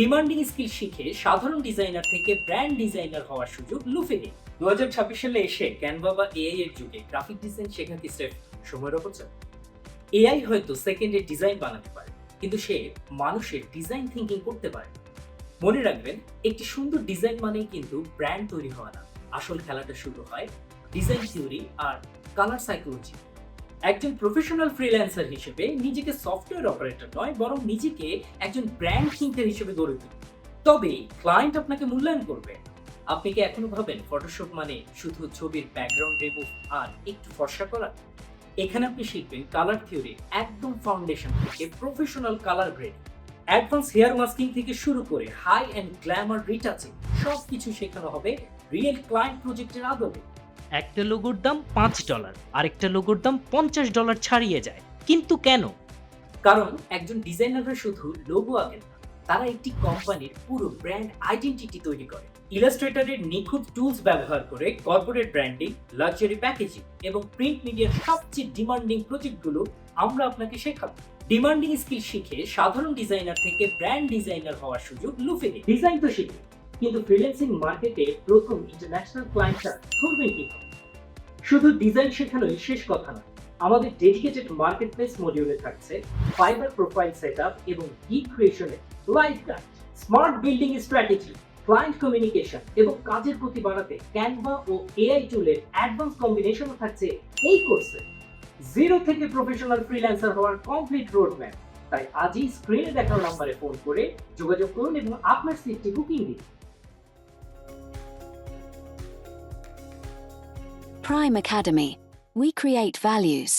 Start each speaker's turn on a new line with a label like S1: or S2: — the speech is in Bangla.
S1: ডিমান্ডিং স্কিল শিখে সাধারণ ডিজাইনার থেকে ব্র্যান্ড ডিজাইনার হওয়ার সুযোগ লুফে নিন। 2026 সালে এসে ক্যানভা বা এআই এর যুগে গ্রাফিক ডিজাইন শেখা কি স্রেফ সময়ের অপচয়? এআই হয়তো সেকেন্ডে ডিজাইন বানাতে পারে, কিন্তু সে মানুষের ডিজাইন থিঙ্কিং করতে পারে। মনে রাখবেন, একটি সুন্দর ডিজাইন মানেই কিন্তু ব্র্যান্ড তৈরি হওয়া না। আসল খেলাটা শুরু হয় ডিজাইন থিওরি আর কালার সাইকোলজি। একজন প্রফেশনাল ফ্রিল্যান্সার হিসেবে নিজেকে সফটওয়্যার অপারেটর নয়, বরং নিজেকে একজন ব্র্যান্ড থিঙ্কার হিসেবে গড়ে তুলুন। তবেই ক্লায়েন্ট আপনাকে মূল্যায়ন করবে। আপনি কি এখনো ভাবেন ফটোশপ মানে শুধু ছবির ব্যাকগ্রাউন্ড রিমুভ আর একটু ফর্সা করা? এখানে আপনি শিখবেন কালার থিওরি একদম ফাউন্ডেশন থেকে professional colour grade, advance hair masking থেকে শুরু করে হাই এন্ড গ্ল্যামার রিটাচিং, সবকিছু শেখানো হবে রিয়েল ক্লায়েন্ট প্রজেক্টের আদলে।
S2: একটা লোগোর দাম $5, আরেকটা লোগোর দাম $50 ছাড়িয়ে যায়, কিন্তু কেন?
S1: কারণ একজন ডিজাইনাররা শুধু লোগো আঁকেন না, তারা একটি কোম্পানির পুরো ব্র্যান্ড আইডেন্টিটি তৈরি করে। ইলাস্ট্রেটরের নিখুঁত টুলস ব্যবহার করে কর্পোরেট ব্র্যান্ডিং, লাক্সারি প্যাকেজিং এবং প্রিন্ট মিডিয়ার সবচেয়ে ডিমান্ডিং প্রজেক্টগুলো আমরা আপনাকে শেখাবো। ডিমান্ডিং স্কিল শিখে সাধারণ ডিজাইনার থেকে ব্র্যান্ড ডিজাইনার হওয়ার সুযোগ লুফে নিন। ডিজাইন তো শিখে, কিন্তু ফ্রিল্যান্সিং মার্কেটে প্রথম ইন্টারন্যাশনাল ক্লায়েন্টরা ধরবেন কিভাবে? শুধু ডিজাইন শেখানোই শেষ কথা না। আমাদের ডেডিকেটেড মার্কেটপ্লেস মডিউলে থাকছে ফাইবার প্রোফাইল সেটআপ এবং গিগ ক্রিয়েশনের live guide, smart building strategy, client communication এবং কাজের গতি বাড়াতে ক্যানভা ও এআই টুলের অ্যাডভান্স কম্বিনেশনও থাকছে এই কোর্সে। জিরো থেকে প্রফেশনাল ফ্রিল্যান্সার হওয়ার কমপ্লিট রোড ম্যাপ। তাই আজই স্ক্রিনে দেখানো নম্বরে ফোন করে যোগাযোগ করুন এবং আপনার সিটটি বুকিং দিন।
S3: Prime Academy. We create values.